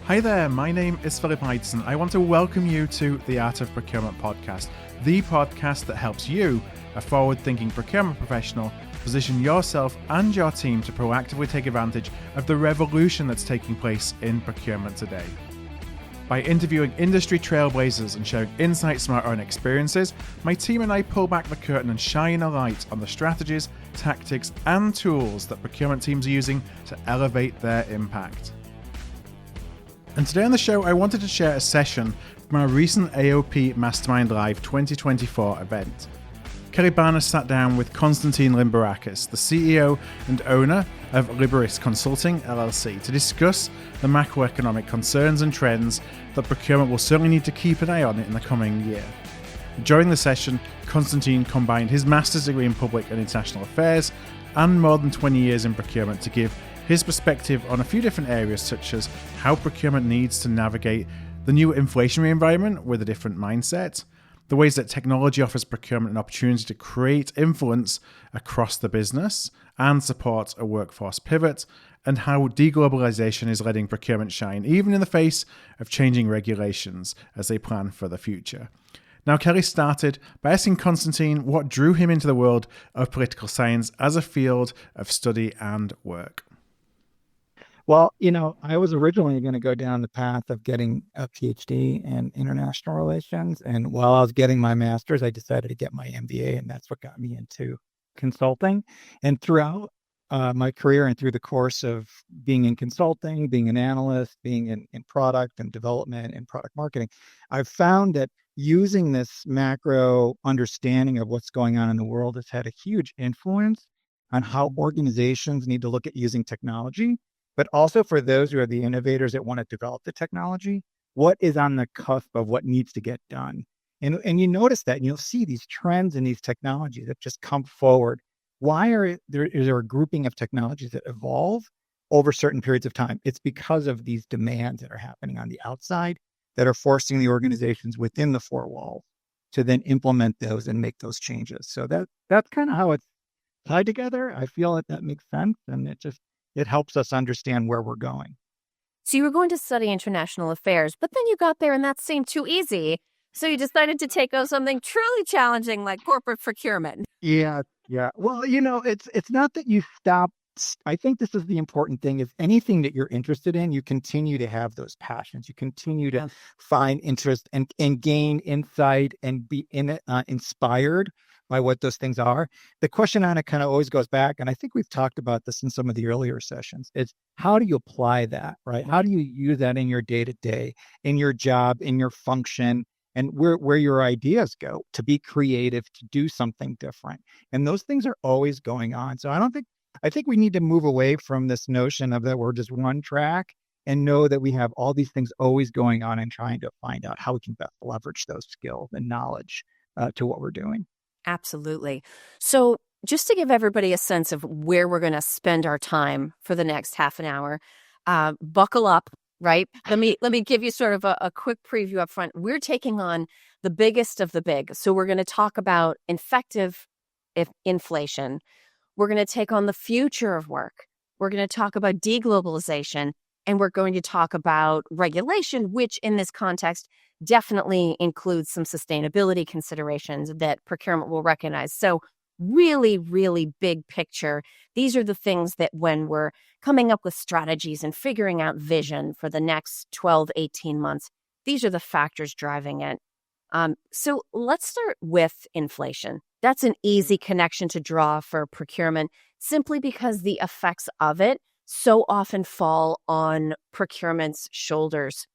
Hi there, my name is Philip Eidson. I want to welcome you to the Art of Procurement podcast, the podcast that helps you, a forward-thinking procurement professional, position yourself and your team to proactively take advantage of the revolution that's taking place in procurement today. By interviewing industry trailblazers and sharing insights from our own experiences, my team and I pull back the curtain and shine a light on the strategies, tactics, and tools that procurement teams are using to elevate their impact. And today on the show, I wanted to share a session from our recent AOP Mastermind Live 2024 event. Kelly Barnes sat down with Constantine Limberakis, the CEO and owner of Liberis Consulting LLC, to discuss the macroeconomic concerns and trends that procurement will certainly need to keep an eye on in the coming year. During the session, Constantine combined his master's degree in public and international affairs and more than 20 years in procurement to give his perspective on a few different areas, such as how procurement needs to navigate the new inflationary environment with a different mindset, the ways that technology offers procurement an opportunity to create influence across the business and support a workforce pivot, and how deglobalization is letting procurement shine, even in the face of changing regulations as they plan for the future. Now, Kelly started by asking Constantine what drew him into the world of political science as a field of study and work. Well, I was originally going to go down the path of getting a PhD in international relations. And while I was getting my master's, I decided to get my MBA, and that's what got me into consulting. And throughout my career and through the course of being in consulting, being an analyst, being in product and development and product marketing, I've found that using this macro understanding of what's going on in the world has had a huge influence on how organizations need to look at using technology. But also for those who are the innovators that want to develop the technology, what is on the cusp of what needs to get done? And you notice that, and you'll see these trends in these technologies that just come forward. Is there a grouping of technologies that evolve over certain periods of time? It's because of these demands that are happening on the outside that are forcing the organizations within the four walls to then implement those and make those changes. So that's kind of how it's tied together. I feel that makes sense, and it helps us understand where we're going. So you were going to study international affairs, but then you got there and that seemed too easy. So you decided to take on something truly challenging like corporate procurement. Yeah. Well, it's not that you stop. I think this is the important thing, is anything that you're interested in, you continue to have those passions. You continue to find interest and gain insight and be inspired by what those things are. The question on it kind of always goes back, and I think we've talked about this in some of the earlier sessions, is how do you apply that, right? How do you use that in your day-to-day, in your job, in your function, and where your ideas go to be creative, to do something different? And those things are always going on. So I think we need to move away from this notion of that we're just one track and know that we have all these things always going on and trying to find out how we can best leverage those skills and knowledge to what we're doing. Absolutely. So just to give everybody a sense of where we're going to spend our time for the next half an hour, buckle up, right? Let me give you sort of a quick preview up front. We're taking on the biggest of the big. So we're going to talk about effective inflation. We're going to take on the future of work. We're going to talk about deglobalization, and we're going to talk about regulation, which in this context definitely includes some sustainability considerations that procurement will recognize. So really, really big picture. These are the things that when we're coming up with strategies and figuring out vision for the next 12, 18 months, these are the factors driving it. So let's start with inflation. That's an easy connection to draw for procurement, simply because the effects of it so often fall on procurement's shoulders.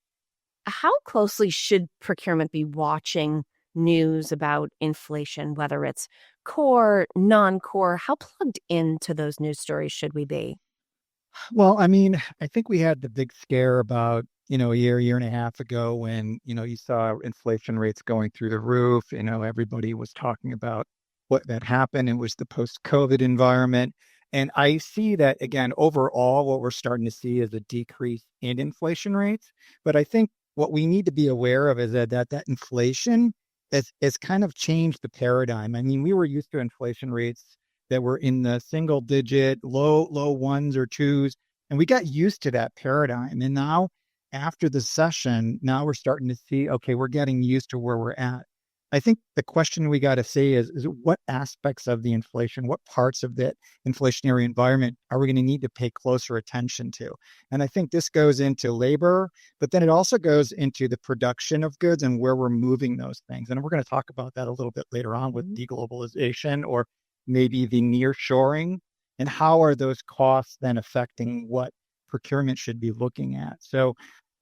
How closely should procurement be watching news about inflation, whether it's core, non-core? How plugged into those news stories should we be? Well, I think we had the big scare about, a year and a half ago when, you saw inflation rates going through the roof. Everybody was talking about what that happened. It was the post-COVID environment. And I see that, again, overall, what we're starting to see is a decrease in inflation rates. But I think what we need to be aware of is that inflation has kind of changed the paradigm. We were used to inflation rates that were in the single digit, low ones or twos, and we got used to that paradigm. And now after the session, now we're starting to see, okay, we're getting used to where we're at. I think the question we got to say is what aspects of the inflation, what parts of that inflationary environment are we going to need to pay closer attention to? And I think this goes into labor, but then it also goes into the production of goods and where we're moving those things. And we're going to talk about that a little bit later on with deglobalization or maybe the nearshoring, and how are those costs then affecting what procurement should be looking at. So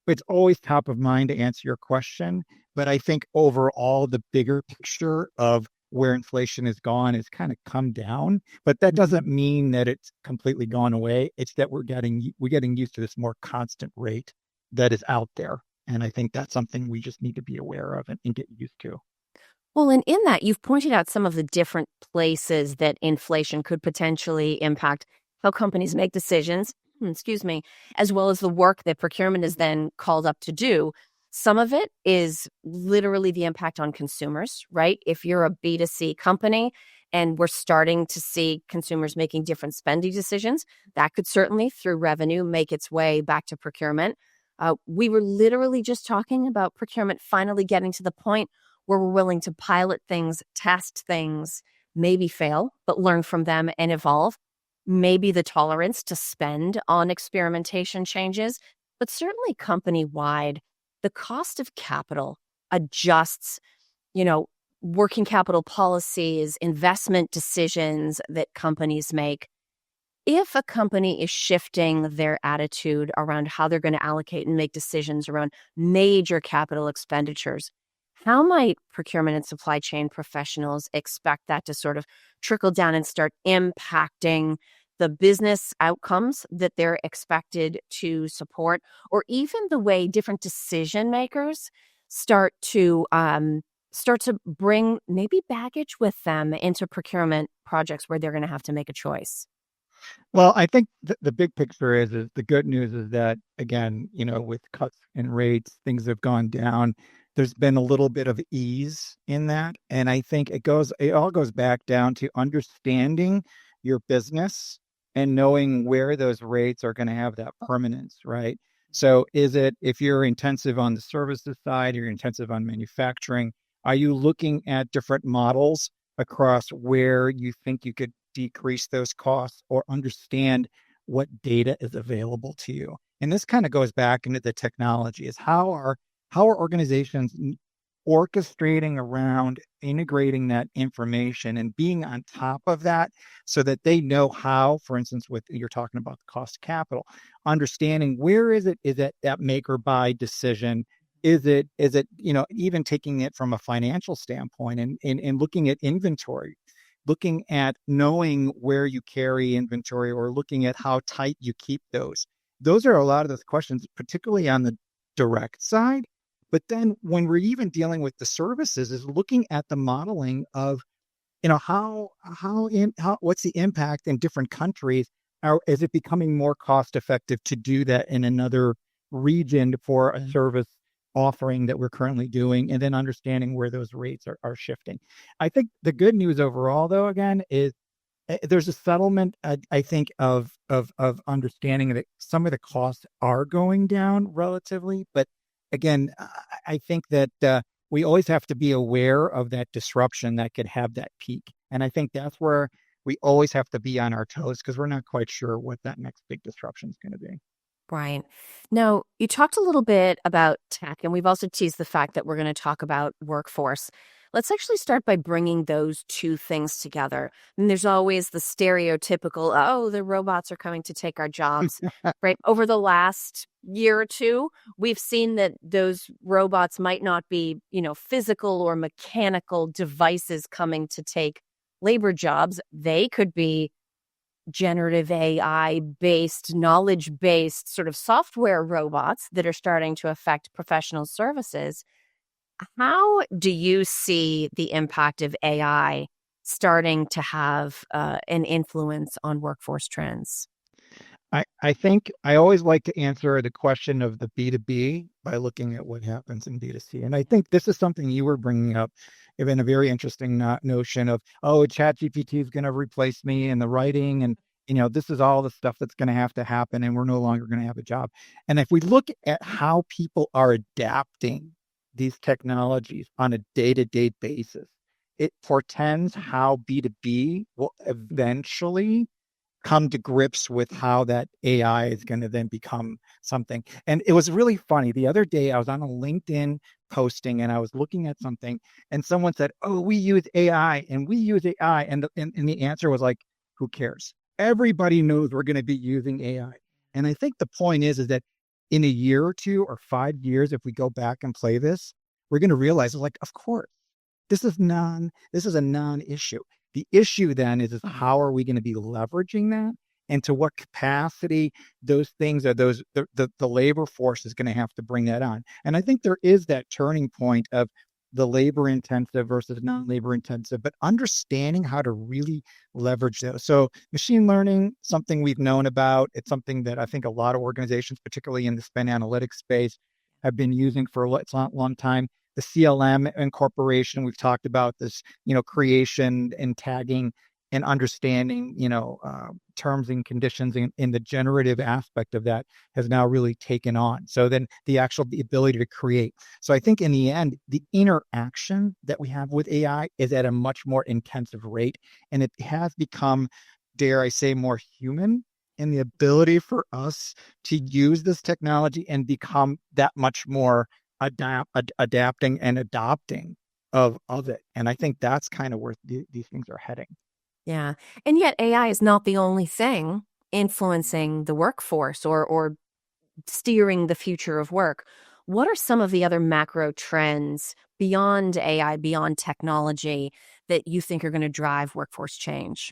it's always top of mind to answer your question. But I think overall, the bigger picture of where inflation has gone has kind of come down. But that doesn't mean that it's completely gone away. It's that we're getting used to this more constant rate that is out there. And I think that's something we just need to be aware of and get used to. Well, and in that, you've pointed out some of the different places that inflation could potentially impact how companies make decisions, as well as the work that procurement is then called up to do. Some of it is literally the impact on consumers, right? If you're a B2C company and we're starting to see consumers making different spending decisions, that could certainly, through revenue, make its way back to procurement. We were literally just talking about procurement finally getting to the point where we're willing to pilot things, test things, maybe fail, but learn from them and evolve. Maybe the tolerance to spend on experimentation changes, but certainly company-wide, the cost of capital adjusts, working capital policies, investment decisions that companies make. If a company is shifting their attitude around how they're going to allocate and make decisions around major capital expenditures, how might procurement and supply chain professionals expect that to sort of trickle down and start impacting the business outcomes that they're expected to support, or even the way different decision makers start to bring maybe baggage with them into procurement projects where they're going to have to make a choice? Well, I think the big picture is the good news is that, again, with cuts in rates, things have gone down. There's been a little bit of ease in that. And I think it all goes back down to understanding your business and knowing where those rates are going to have that permanence, right? So if you're intensive on the services side, you're intensive on manufacturing, are you looking at different models across where you think you could decrease those costs or understand what data is available to you? And this kind of goes back into the technology, is how are organizations orchestrating around integrating that information and being on top of that so that they know how, for instance, with you're talking about the cost of capital, understanding where is it that make or buy decision. Is it, even taking it from a financial standpoint and looking at inventory, looking at knowing where you carry inventory or looking at how tight you keep those. Those are a lot of those questions, particularly on the direct side. But then when we're even dealing with the services, is looking at the modeling of, what's the impact in different countries? Is it becoming more cost effective to do that in another region for a service offering that we're currently doing, and then understanding where those rates are shifting? I think the good news overall, though, again, is there's a settlement, I think, of understanding that some of the costs are going down relatively. But again, I think that we always have to be aware of that disruption that could have that peak. And I think that's where we always have to be on our toes, because we're not quite sure what that next big disruption is going to be. Right. Now, you talked a little bit about tech, and we've also teased the fact that we're going to talk about workforce. Let's actually start by bringing those two things together. And there's always the stereotypical, oh, the robots are coming to take our jobs, right? Over the last year or two, we've seen that those robots might not be, physical or mechanical devices coming to take labor jobs. They could be generative AI-based, knowledge-based sort of software robots that are starting to affect professional services. How do you see the impact of AI starting to have an influence on workforce trends? I think I always like to answer the question of the B2B by looking at what happens in B2C. And I think this is something you were bringing up, in a very interesting notion of, ChatGPT is going to replace me in the writing. this is all the stuff that's going to have to happen, and we're no longer going to have a job. And if we look at how people are adapting these technologies on a day-to-day basis, it portends how B2B will eventually come to grips with how that AI is going to then become something. And it was really funny. The other day, I was on a LinkedIn posting and I was looking at something, and someone said, "Oh, we use AI and we use AI." And the answer was like, who cares? Everybody knows we're going to be using AI. And I think the point is that in a year or 2 or 5 years, if we go back and play this, we're going to realize, like, of course, this is a non-issue. The issue then is how are we going to be leveraging that, and to what capacity those things are the labor force is going to have to bring that on. And I think there is that turning point of the labor intensive versus non-labor intensive, but understanding how to really leverage those. So machine learning, something we've known about. It's something that I think a lot of organizations, particularly in the spend analytics space, have been using for a long time. The CLM incorporation, we've talked about this, creation and tagging and understanding, terms and conditions in the generative aspect of that has now really taken on. So then the ability to create. So I think in the end, the interaction that we have with AI is at a much more intensive rate, and it has become, dare I say, more human in the ability for us to use this technology and become that much more adapting and adopting of it. And I think that's kind of where these things are heading. Yeah. And yet AI is not the only thing influencing the workforce or steering the future of work. What are some of the other macro trends beyond AI, beyond technology, that you think are going to drive workforce change?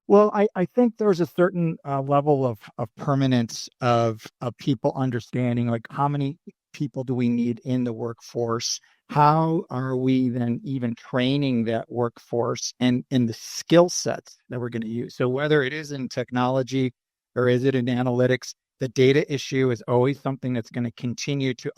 Well, I think there's a certain level of permanence of people understanding, like, how many people do we need in the workforce? How are we then even training that workforce and in the skill sets that we're going to use? So whether it is in technology or is it in analytics, the data issue is always something that's going to continue to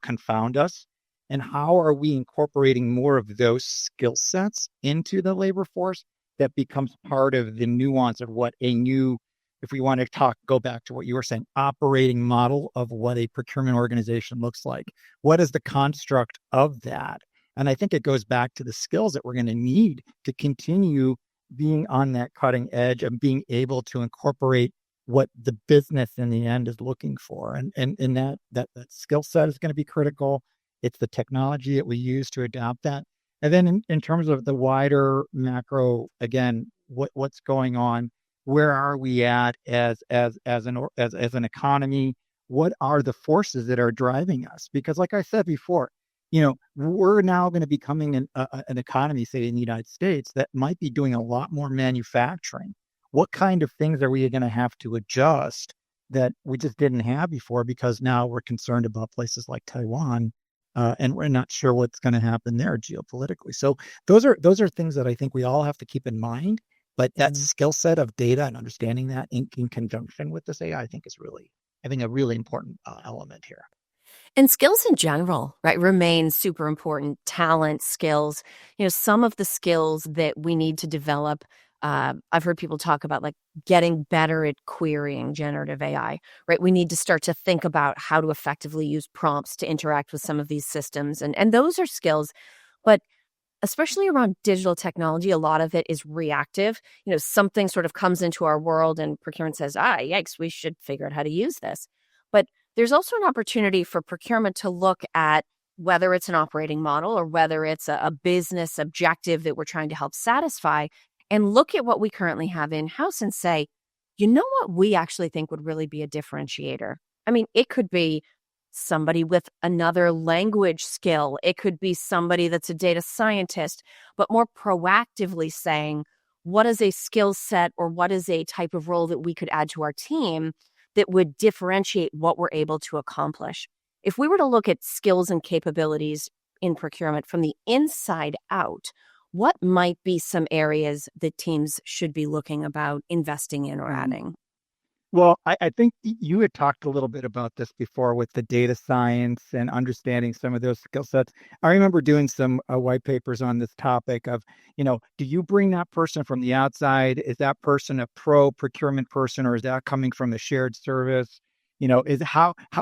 confound us. And how are we incorporating more of those skill sets into the labor force that becomes part of the nuance of what a new, if we want to go back to what you were saying, operating model of what a procurement organization looks like. What is the construct of that? And I think it goes back to the skills that we're going to need to continue being on that cutting edge and being able to incorporate what the business in the end is looking for. And that skill set is going to be critical. It's the technology that we use to adopt that. And then in terms of the wider macro, again, what's going on? Where are we at as an economy? What are the forces that are driving us? Because, like I said before, we're now going to be becoming an economy, say in the United States, that might be doing a lot more manufacturing. What kind of things are we going to have to adjust that we just didn't have before? Because now we're concerned about places like Taiwan. And we're not sure what's going to happen there geopolitically. So those are things that I think we all have to keep in mind. But that skill set of data and understanding that in conjunction with this AI, I think is really, a really important element here. And skills in general, right, remain super important. Talent, skills, some of the skills that we need to develop. I've heard people talk about like getting better at querying generative AI, right? We need to start to think about how to effectively use prompts to interact with some of these systems. And those are skills, but especially around digital technology, a lot of it is reactive. Something sort of comes into our world and procurement says, yikes, we should figure out how to use this. But there's also an opportunity for procurement to look at whether it's an operating model or whether it's a business objective that we're trying to help satisfy, and look at what we currently have in-house and say, what we actually think would really be a differentiator? I mean, it could be somebody with another language skill. It could be somebody that's a data scientist, but more proactively saying, what is a skill set or what is a type of role that we could add to our team that would differentiate what we're able to accomplish? If we were to look at skills and capabilities in procurement from the inside out, what might be some areas that teams should be looking about investing in or adding? Well, I think you had talked a little bit about this before with the data science and understanding some of those skill sets. I remember doing some white papers on this topic of, do you bring that person from the outside? Is that person a pro procurement person, or is that coming from the shared service? Is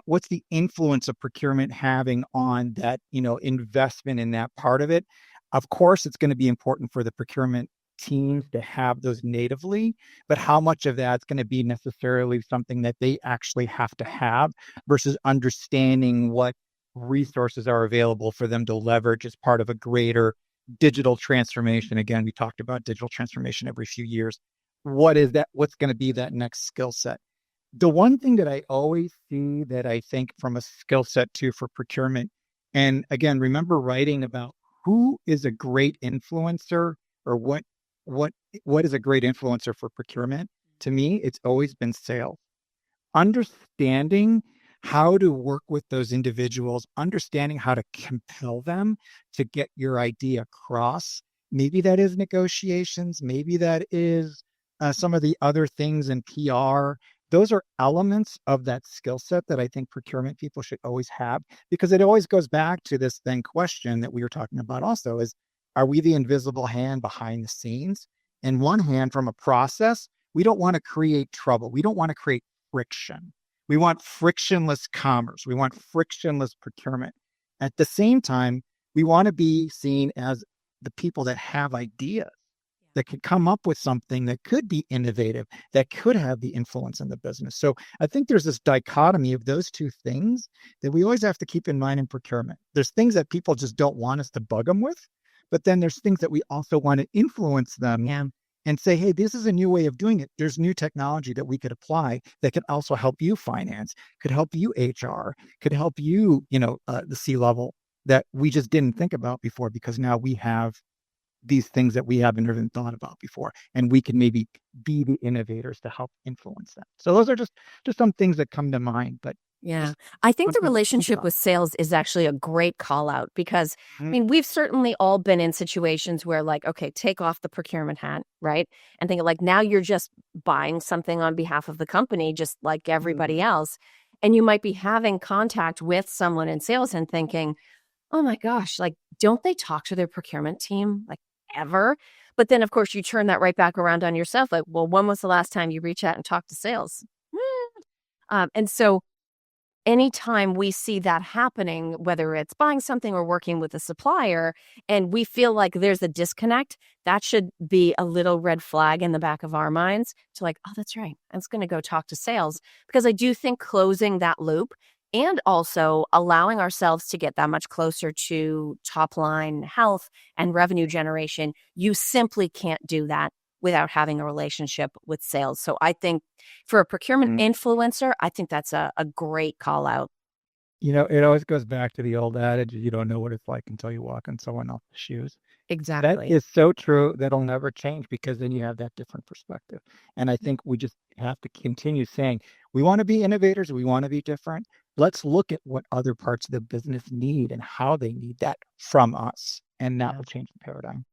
what's the influence of procurement having on that, investment in that part of it? Of course, it's going to be important for the procurement teams to have those natively, but how much of that's going to be necessarily something that they actually have to have versus understanding what resources are available for them to leverage as part of a greater digital transformation. Again, we talked about digital transformation every few years. What is that? What's going to be that next skill set? The one thing that I always see that I think from a skill set too for procurement, and again, remember writing about who is a great influencer or what what is a great influencer for procurement? To me, it's always been sales. Understanding how to work with those individuals, understanding how to compel them to get your idea across. Maybe that is negotiations, maybe that is some of the other things in PR. Those are elements of that skill set that I think procurement people should always have, because it always goes back to this then question that we were talking about also is, are we the invisible hand behind the scenes? In one hand, from a process, we don't want to create trouble. We don't want to create friction. We want frictionless commerce. We want frictionless procurement. At the same time, we want to be seen as the people that have ideas, that could come up with something that could be innovative, that could have the influence in the business. So I think there's this dichotomy of those two things that we always have to keep in mind in procurement. There's things that people just don't want us to bug them with, but then there's things that we also want to influence them and say, hey, this is a new way of doing it. There's new technology that we could apply that could also help you finance, could help you HR, could help you, the C-level that we just didn't think about before, because now we have these things that we haven't even thought about before, and we can maybe be the innovators to help influence them. So those are just some things that come to mind. But yeah, I think the relationship with sales is actually a great call out, because I mean, we've certainly all been in situations where, like, okay, take off the procurement hat, right? And think like, now you're just buying something on behalf of the company, just like everybody else. And you might be having contact with someone in sales and thinking, oh my gosh, like, don't they talk to their procurement team like ever? But then, of course, you turn that right back around on yourself. Like, well, when was the last time you reached out and talked to sales? And so anytime we see that happening, whether it's buying something or working with a supplier, and we feel like there's a disconnect, that should be a little red flag in the back of our minds to like, oh, that's right, I'm just going to go talk to sales. Because I do think closing that loop and also allowing ourselves to get that much closer to top line health and revenue generation, you simply can't do that without having a relationship with sales. So I think for a procurement influencer, I think that's a great call out. It always goes back to the old adage, you don't know what it's like until you walk in someone else's shoes. Exactly. That is so true. That'll never change, because then you have that different perspective. And I think we just have to continue saying, we want to be innovators. We want to be different. Let's look at what other parts of the business need and how they need that from us. And that will change the paradigm.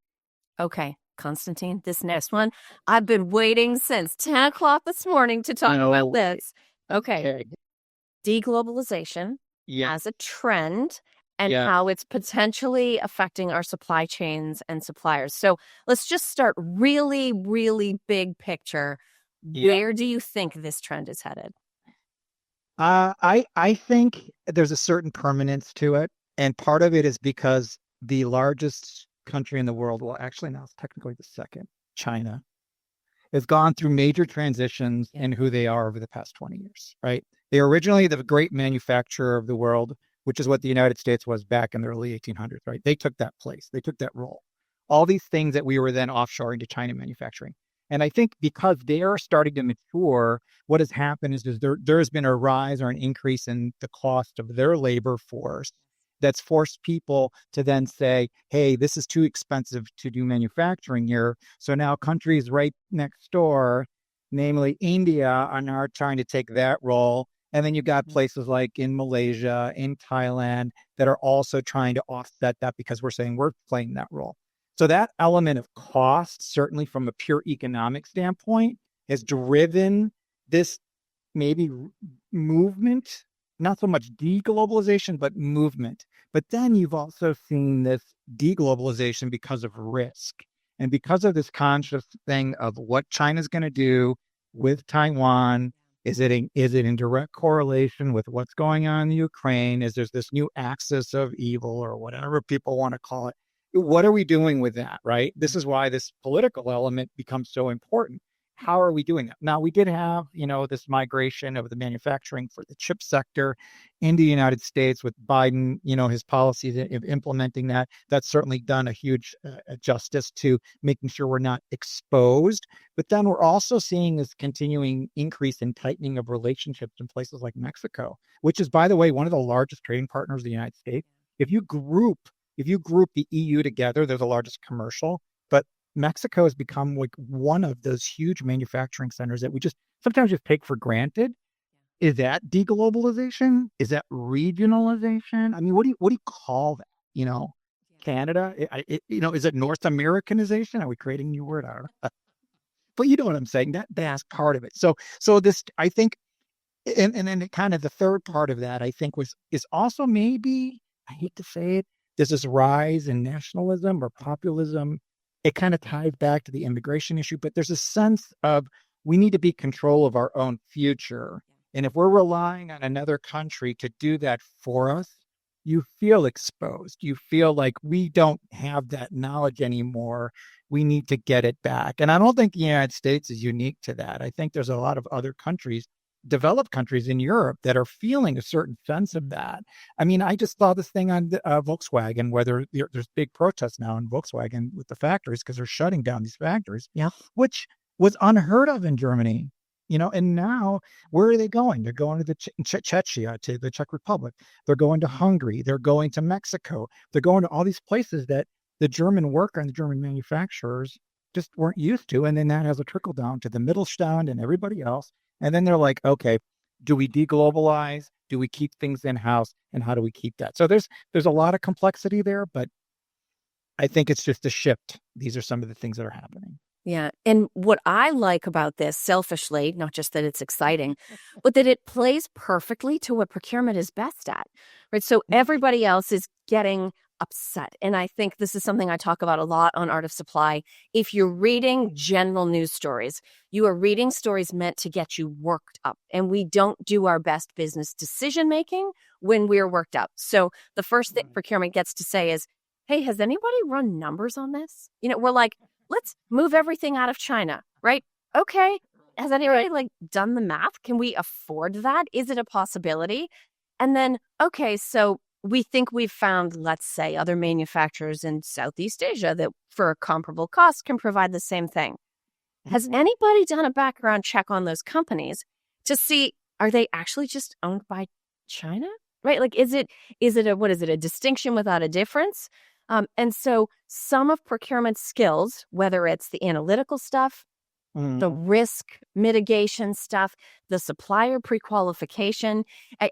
Okay, Constantine, this next one, I've been waiting since 10 o'clock this morning to talk about this. Okay. Deglobalization as a trend and how it's potentially affecting our supply chains and suppliers. So let's just start really, really big picture. Where do you think this trend is headed? I think there's a certain permanence to it. And part of it is because the largest country in the world, well, actually now it's technically the second, China, has gone through major transitions in who they are over the past 20 years, right? They were originally the great manufacturer of the world, which is what the United States was back in the early 1800s, right? They took that place. They took that role. All these things that we were then offshoring to China manufacturing. And I think because they are starting to mature, what has happened is there's been a rise or an increase in the cost of their labor force that's forced people to then say, hey, this is too expensive to do manufacturing here. So now countries right next door, namely India, are now trying to take that role. And then you got places like in Malaysia, in Thailand, that are also trying to offset that, because we're saying we're playing that role. So that element of cost, certainly from a pure economic standpoint, has driven this maybe movement, not so much deglobalization, but movement. But then you've also seen this deglobalization because of risk and because of this conscious thing of what China's going to do with Taiwan. Is it in direct correlation with what's going on in Ukraine? Is there's this new axis of evil or whatever people want to call it? What are we doing with that, right? This is why this political element becomes so important. How are we doing that? Now, we did have, this migration of the manufacturing for the chip sector in the United States with Biden, his policies of implementing that. That's certainly done a huge justice to making sure we're not exposed. But then we're also seeing this continuing increase in tightening of relationships in places like Mexico, which is, by the way, one of the largest trading partners of the United States. If you group the EU together, they're the largest commercial, but Mexico has become like one of those huge manufacturing centers that we sometimes just take for granted. Is that deglobalization? Is that regionalization? I mean, what do you call that? Canada? Is it North Americanization? Are we creating a new word? I don't know. But you know what I'm saying? That's part of it. So this, I think, and then kind of the third part of that, I think, is also maybe, I hate to say it, there's this rise in nationalism or populism. It kind of ties back to the immigration issue, but there's a sense of we need to be in control of our own future. And if we're relying on another country to do that for us, you feel exposed. You feel like we don't have that knowledge anymore. We need to get it back. And I don't think the United States is unique to that. I think there's a lot of other countries, developed countries in Europe, that are feeling a certain sense of that. I mean, I just saw this thing on Volkswagen, where there's big protests now in Volkswagen with the factories because they're shutting down these factories, which was unheard of in Germany. And now where are they going? They're going to the Czechia, to the Czech Republic. They're going to Hungary. They're going to Mexico. They're going to all these places that the German worker and the German manufacturers just weren't used to. And then that has a trickle down to the Mittelstand and everybody else. And then they're like, okay, do we deglobalize? Do we keep things in-house? And how do we keep that? So there's a lot of complexity there, but I think it's just a shift. These are some of the things that are happening. Yeah. And what I like about this, selfishly, not just that it's exciting, but that it plays perfectly to what procurement is best at, right? So everybody else is getting upset. And I think this is something I talk about a lot on Art of Supply. If you're reading general news stories, you are reading stories meant to get you worked up. And we don't do our best business decision making when we're worked up. So the first thing procurement gets to say is, hey, has anybody run numbers on this? We're like, let's move everything out of China, right? Okay. Has anybody done the math? Can we afford that? Is it a possibility? And then, okay, so we think we've found, let's say, other manufacturers in Southeast Asia that for a comparable cost can provide the same thing. Has anybody done a background check on those companies to see, are they actually just owned by China? Right? Is it a distinction without a difference? And so some of procurement skills, whether it's the analytical stuff, the risk mitigation stuff, the supplier pre-qualification,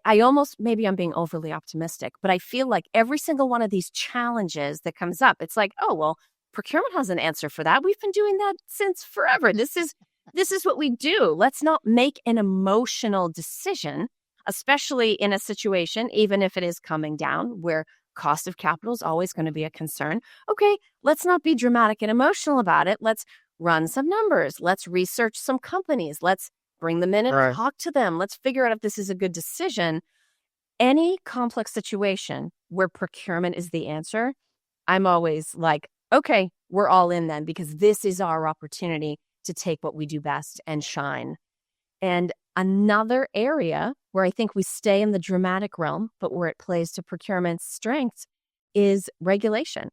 I almost, maybe I'm being overly optimistic, but I feel like every single one of these challenges that comes up, it's like, oh, well, procurement has an answer for that. We've been doing that since forever. This is what we do. Let's not make an emotional decision, especially in a situation, even if it is coming down, where cost of capital is always going to be a concern. Okay, let's not be dramatic and emotional about it. Let's run some numbers. Let's research some companies. Let's bring them in and talk to them. Let's figure out if this is a good decision. Any complex situation where procurement is the answer, I'm always like, okay, we're all in then, because this is our opportunity to take what we do best and shine. And another area where I think we stay in the dramatic realm, but where it plays to procurement's strengths, is regulation.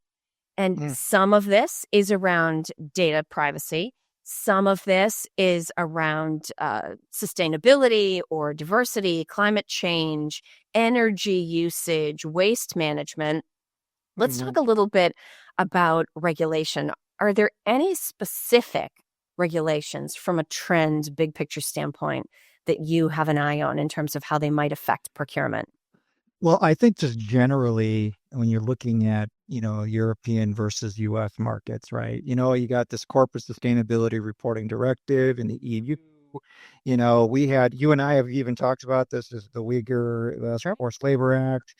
And some of this is around data privacy. Some of this is around sustainability or diversity, climate change, energy usage, waste management. Let's talk a little bit about regulation. Are there any specific regulations from a trend, big picture standpoint that you have an eye on in terms of how they might affect procurement? Well, I think just generally, when you're looking at, European versus U.S. markets, right? You got this corporate sustainability reporting directive in the EU. You and I have even talked about this as the Uyghur Forced Labor Act.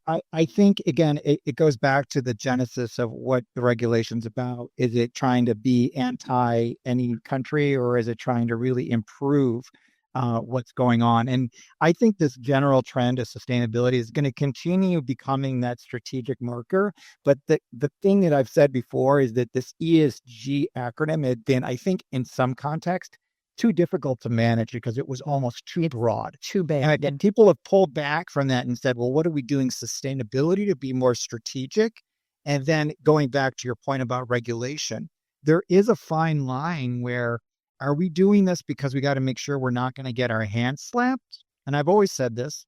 I think, again, it goes back to the genesis of what the regulation's about. Is it trying to be anti any country, or is it trying to really improve what's going on? And I think this general trend of sustainability is going to continue becoming that strategic marker. But the thing that I've said before is that this ESG acronym had been, I think, in some context, too difficult to manage because it was almost too broad. Too bad. And people have pulled back from that and said, well, what are we doing sustainability to be more strategic? And then going back to your point about regulation, there is a fine line where, are we doing this because we got to make sure we're not going to get our hands slapped? And I've always said this.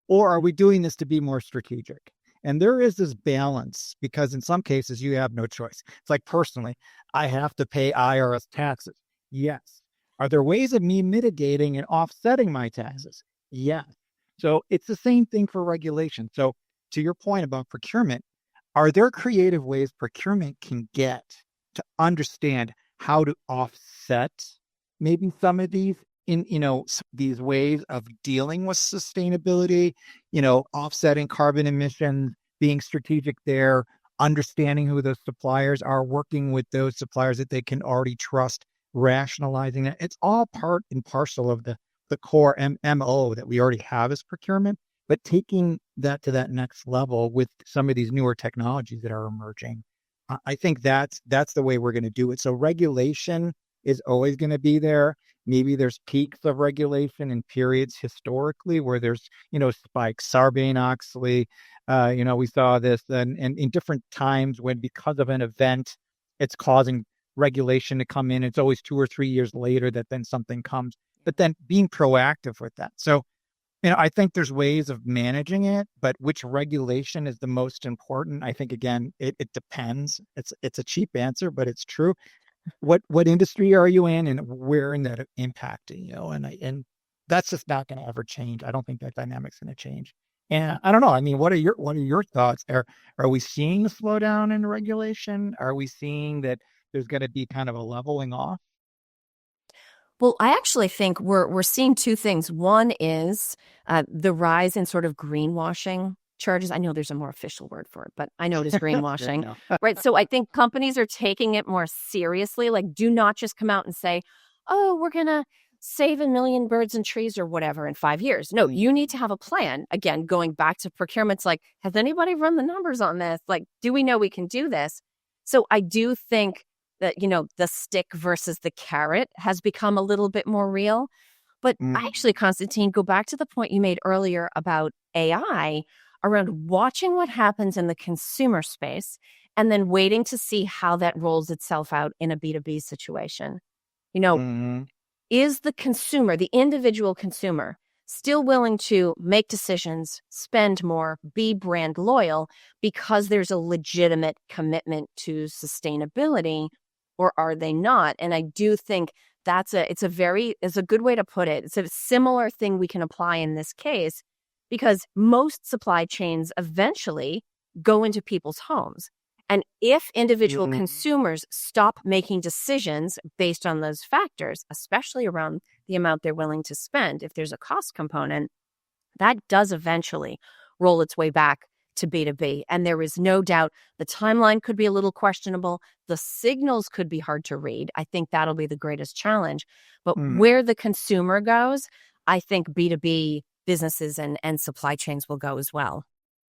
Or are we doing this to be more strategic? And there is this balance, because in some cases you have no choice. It's like, personally, I have to pay IRS taxes. Yes. Are there ways of me mitigating and offsetting my taxes? Yes. So it's the same thing for regulation. So to your point about procurement, are there creative ways procurement can get to understand how to offset maybe some of these these ways of dealing with sustainability, offsetting carbon emissions, being strategic there, understanding who those suppliers are, working with those suppliers that they can already trust, rationalizing that. It's all part and parcel of the core MO that we already have as procurement, but taking that to that next level with some of these newer technologies that are emerging. I think that's the way we're going to do it. So regulation is always going to be there. Maybe there's peaks of regulation and periods historically where there's, spikes. Sarbanes-Oxley, we saw this and in different times when, because of an event, it's causing regulation to come in. It's always 2 or 3 years later that then something comes, but then being proactive with that. So, I think there's ways of managing it, but which regulation is the most important? I think, again, it depends. It's a cheap answer, but it's true. What industry are you in, and where in that impacting, and that's just not going to ever change. I don't think that dynamic's going to change. And I don't know. I mean, what are your thoughts? Are we seeing a slowdown in regulation? Are we seeing that there's going to be kind of a leveling off? Well, I actually think we're seeing two things. One is the rise in sort of greenwashing charges. I know there's a more official word for it, but I know it is greenwashing, right? So I think companies are taking it more seriously. Like, do not just come out and say, oh, we're going to save 1 million birds and trees or whatever in 5 years. No, you need to have a plan. Again, going back to procurement's like, has anybody run the numbers on this? Like, do we know we can do this? So I do think that, the stick versus the carrot has become a little bit more real. But actually, Constantine, go back to the point you made earlier about AI, around watching what happens in the consumer space and then waiting to see how that rolls itself out in a B2B situation. Is the consumer, the individual consumer, still willing to make decisions, spend more, be brand loyal because there's a legitimate commitment to sustainability, or are they not? And I do think it's a good way to put it. It's a similar thing we can apply in this case, because most supply chains eventually go into people's homes. And if individual consumers stop making decisions based on those factors, especially around the amount they're willing to spend, if there's a cost component, that does eventually roll its way back to B2B. And there is no doubt the timeline could be a little questionable. The signals could be hard to read. I think that'll be the greatest challenge. But where the consumer goes, I think B2B businesses and supply chains will go as well.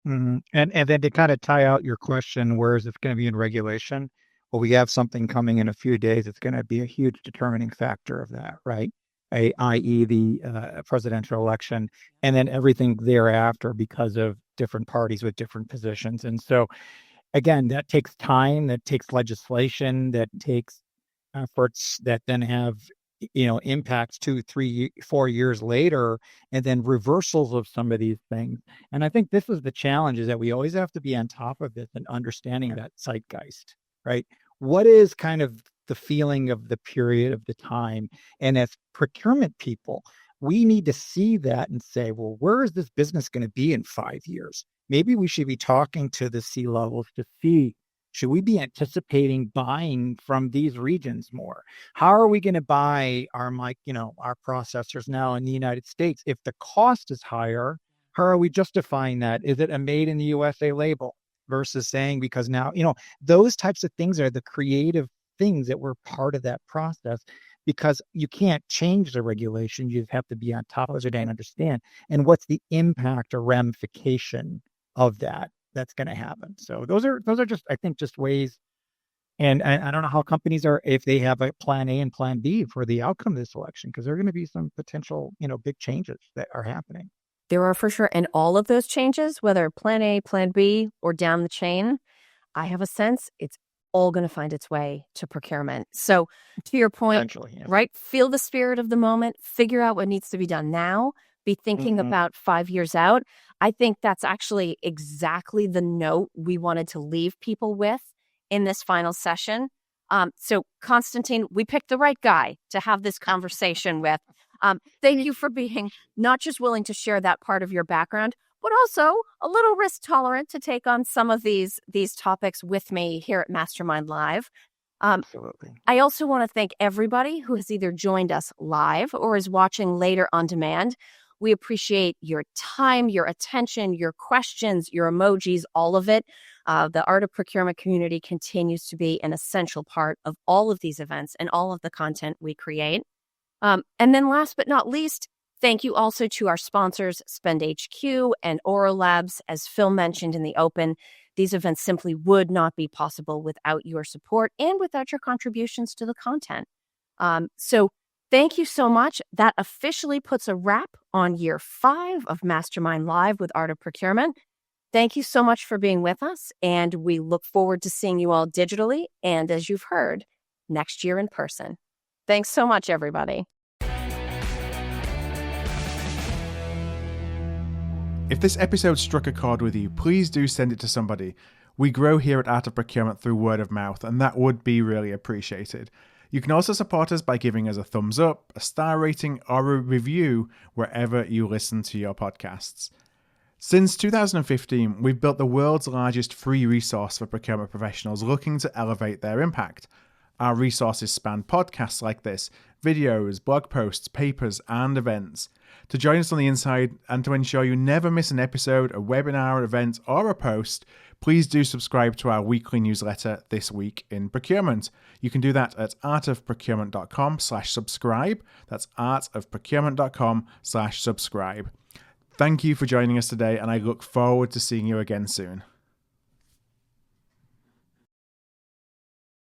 And then to kind of tie out your question, where is it going to be in regulation? Well, we have something coming in a few days. It's going to be a huge determining factor of that, right? I.e. the presidential election, and then everything thereafter because of different parties with different positions. And so, again, that takes time, that takes legislation, that takes efforts that then have impacts 2, 3, 4 years later, and then reversals of some of these things. And I think this is the challenge, is that we always have to be on top of this and understanding that zeitgeist, right? What is kind of the feeling of the period of the time? And as procurement people, we need to see that and say, well, where is this business going to be in 5 years? Maybe we should be talking to the C-levels to see Should we be anticipating buying from these regions more? How are we going to buy our our processors now in the United States? If the cost is higher, how are we justifying that? Is it a made in the USA label versus saying, because now, those types of things are the creative things that were part of that process, because you can't change the regulation. You have to be on top of it and understand. And what's the impact or ramification of that's going to happen. So those are just, I think, just ways. And I don't know how companies are, if they have a plan A and plan B for the outcome of this election, because there are going to be some potential, big changes that are happening. There are for sure. And all of those changes, whether plan A, plan B, or down the chain, I have a sense it's all going to find its way to procurement. So to your point, Yeah. right? Feel the spirit of the moment, figure out what needs to be done now, be thinking about 5 years out. I think that's actually exactly the note we wanted to leave people with in this final session. So Constantine, we picked the right guy to have this conversation with. Thank you for being not just willing to share that part of your background, but also a little risk tolerant to take on some of these topics with me here at Mastermind Live. Absolutely. I also want to thank everybody who has either joined us live or is watching later on demand. We appreciate your time, your attention, your questions, your emojis, all of it. The Art of Procurement community continues to be an essential part of all of these events and all of the content we create. And then last but not least, thank you also to our sponsors, Spend HQ and Aura Labs. As Phil mentioned in the open, these events simply would not be possible without your support and without your contributions to the content. So thank you so much. That officially puts a wrap on year 5 of Mastermind Live with Art of Procurement. Thank you so much for being with us, and we look forward to seeing you all digitally and, as you've heard, next year in person. Thanks so much, everybody. If this episode struck a chord with you, please do send it to somebody. We grow here at Art of Procurement through word of mouth, and that would be really appreciated. You can also support us by giving us a thumbs up, a star rating, or a review wherever you listen to your podcasts. Since 2015, we've built the world's largest free resource for procurement professionals looking to elevate their impact. Our resources span podcasts like this, videos, blog posts, papers, and events. To join us on the inside and to ensure you never miss an episode, a webinar, event, or a post, please do subscribe to our weekly newsletter, This Week in Procurement. You can do that at artofprocurement.com/subscribe. That's artofprocurement.com/subscribe. Thank you for joining us today, and I look forward to seeing you again soon.